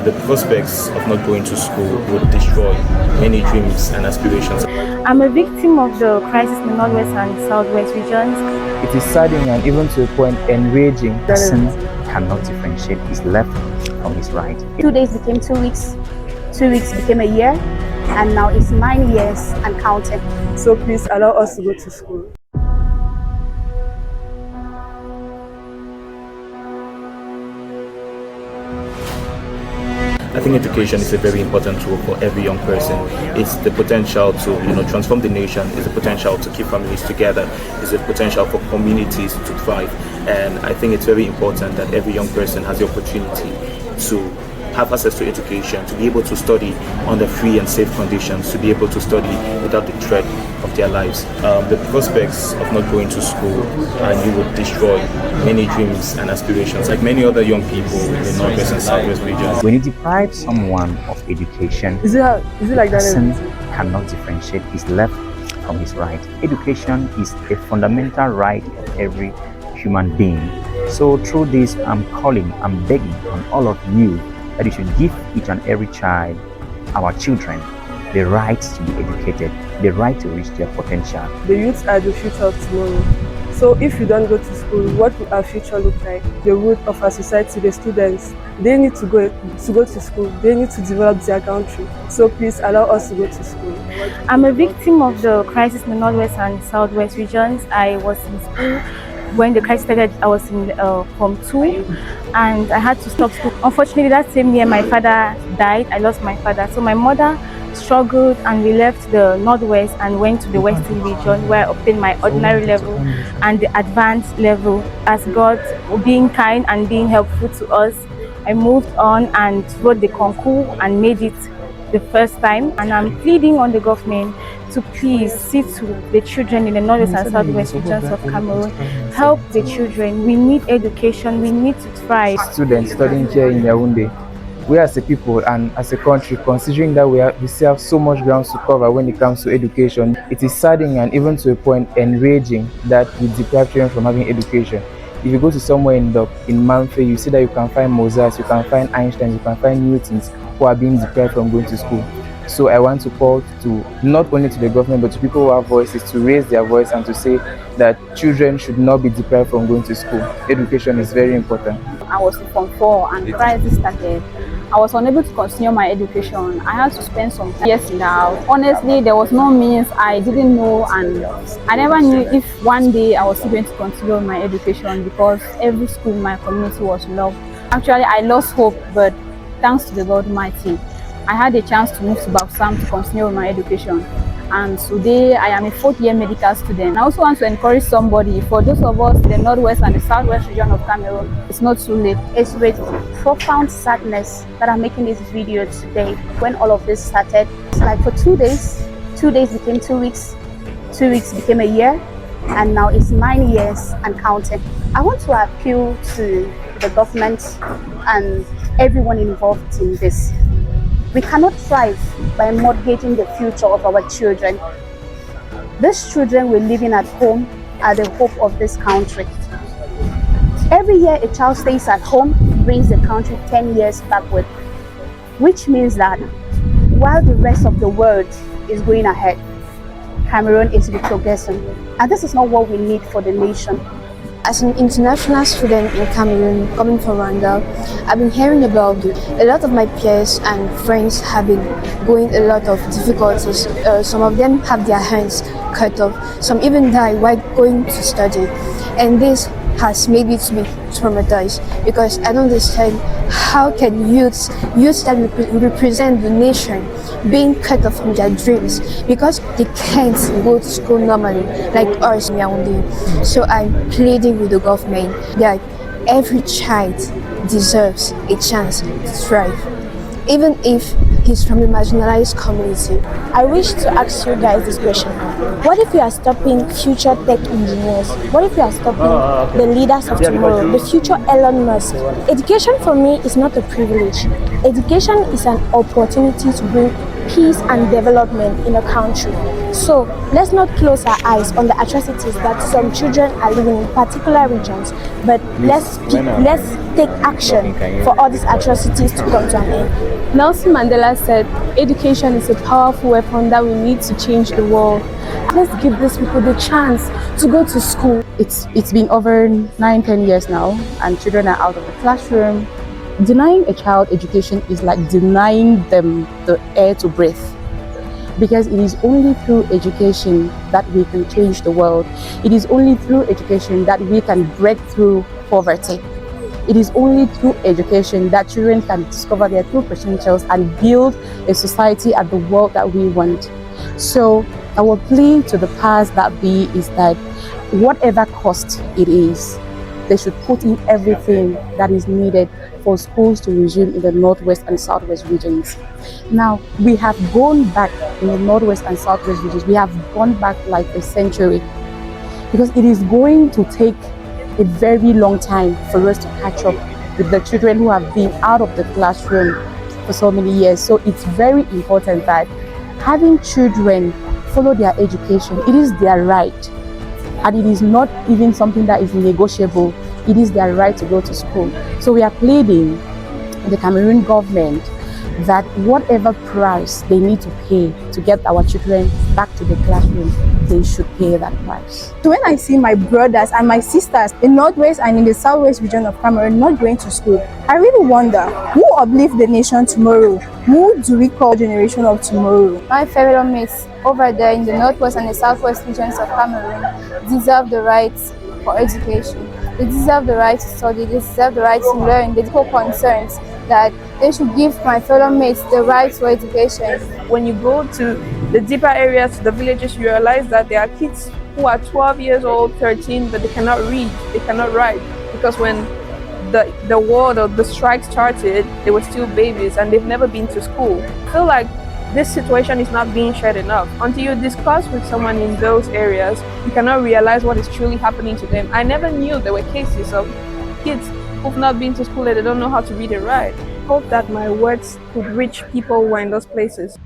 the prospects of not going to school would destroy many dreams and aspirations. I'm a victim of the crisis in the Northwest and Southwest regions. It is saddening and even to a point enraging. The person cannot differentiate his left from his right. 2 days became 2 weeks, 2 weeks became a year, and now it's 9 years and counting. So please allow us to go to school. I think education is a very important tool for every young person. It's the potential to, transform the nation. It's the potential to keep families together. It's the potential for communities to thrive. And I think it's very important that every young person has the opportunity to have access to education, to be able to study under free and safe conditions, to be able to study without the threat of their lives. The prospects of not going to school and you would destroy many dreams and aspirations, like many other young people in the Northwest and Southwest regions. When you deprive someone of education, Is it like the person that? cannot differentiate his left from his right. Education is a fundamental right of every human being. So through this, I'm begging on all of you that you should give each and every child, our children, the right to be educated, the right to reach their potential. The youth are the future of tomorrow. So if you don't go to school, what will our future look like? The root of our society, the students, they need to go to school. They need to develop their country. So please allow us to go to school. I'm a victim of the crisis in the Northwest and Southwest regions. I was in school. When the crisis started, I was in Form 2 and I had to stop school. Unfortunately, that same year my father died. I lost my father. So my mother struggled and we left the Northwest and went to the Western region where I obtained my ordinary level and the advanced level. As God being kind and being helpful to us, I moved on and wrote the concours and made it the first time. And I'm pleading on the government to please see to the children in the Northwest and Southwest regions of Cameroon. Help the children. We need education. We need to thrive. Students studying here in Yaoundé, we as a people and as a country, considering that we still have so much ground to cover when it comes to education, it is saddening and even to a point enraging that we deprive children from having education. If you go to somewhere in Manfred, you see that you can find Mozart, you can find Einstein, you can find Newtons who are being deprived from going to school. So I want to call to not only to the government but to people who have voices to raise their voice and to say that children should not be deprived from going to school. Education is very important. I was in Form 4 and the crisis started. I was unable to continue my education. I had to spend some years in the house. Honestly, there was no means. I didn't know, and I never knew if one day I was still going to continue my education because every school in my community was locked. Actually, I lost hope, but thanks to the God Almighty, I had a chance to move to Baksam to continue my education. And today I am a 4th-year medical student. I also want to encourage somebody, for those of us in the Northwest and the Southwest region of Cameroon, it's not too late. It's with profound sadness that I'm making this video today. When all of this started, it's like for 2 days became 2 weeks, 2 weeks became a year, and now it's 9 years and counting. I want to appeal to the government and everyone involved in this. We cannot thrive by mortgaging the future of our children. These children we're living at home are the hope of this country. Every year a child stays at home brings the country 10 years backward, which means that while the rest of the world is going ahead, Cameroon is retrogressing. And this is not what we need for the nation. As an international student in Cameroon, coming from Rwanda, I've been hearing about a lot of my peers and friends have been going a lot of difficulties. Some of them have their hands cut off. Some even die while going to study. And this has made me to be traumatized because I don't understand how can youths that represent the nation being cut off from their dreams because they can't go to school normally like us in Yaoundé. So I'm pleading with the government that every child deserves a chance to thrive, even if he's from a marginalized community. I wish to ask you guys this question. What if we are stopping future tech engineers? What if we are stopping the leaders of tomorrow, the future Elon Musk? Education for me is not a privilege. Education is an opportunity to bring peace and development in a country. So let's not close our eyes on the atrocities that some children are living in particular regions, but let's take action for all these atrocities to come to an end. Nelson Mandela said, education is a powerful weapon that we need to change the world. Let's give these people the chance to go to school. It's been over 9-10 years now, and children are out of the classroom. Denying a child education is like denying them the air to breathe, because it is only through education that we can change the world. It is only through education that we can break through poverty. It is only through education that children can discover their true potentials and build a society and the world that we want. So our plea to the powers that be is that whatever cost it is, they should put in everything that is needed for schools to resume in the Northwest and Southwest regions. Now, we have gone back in the Northwest and Southwest regions. We have gone back like a century, because it is going to take a very long time for us to catch up with the children who have been out of the classroom for so many years. So it's very important that having children follow their education, it is their right. And it is not even something that is negotiable. It is their right to go to school. So we are pleading the Cameroon government that whatever price they need to pay to get our children back to the classroom, they should pay that price. So when I see my brothers and my sisters in Northwest and in the Southwest region of Cameroon not going to school, I really wonder, who uplift the nation tomorrow? Who do we call generation of tomorrow? My fellow mates over there in the Northwest and the Southwest regions of Cameroon deserve the right for education. They deserve the right to study. They deserve the right to learn. The deeper concerns that they should give my fellow mates the right for education. When you go to the deeper areas, to the villages, you realize that there are kids who are 12 years old, 13, but they cannot read, they cannot write, because when the war or the strike started, they were still babies and they've never been to school. I feel like this situation is not being shared enough. Until you discuss with someone in those areas, you cannot realize what is truly happening to them. I never knew there were cases of kids who've not been to school and they don't know how to read and write. I hope that my words could reach people who are in those places.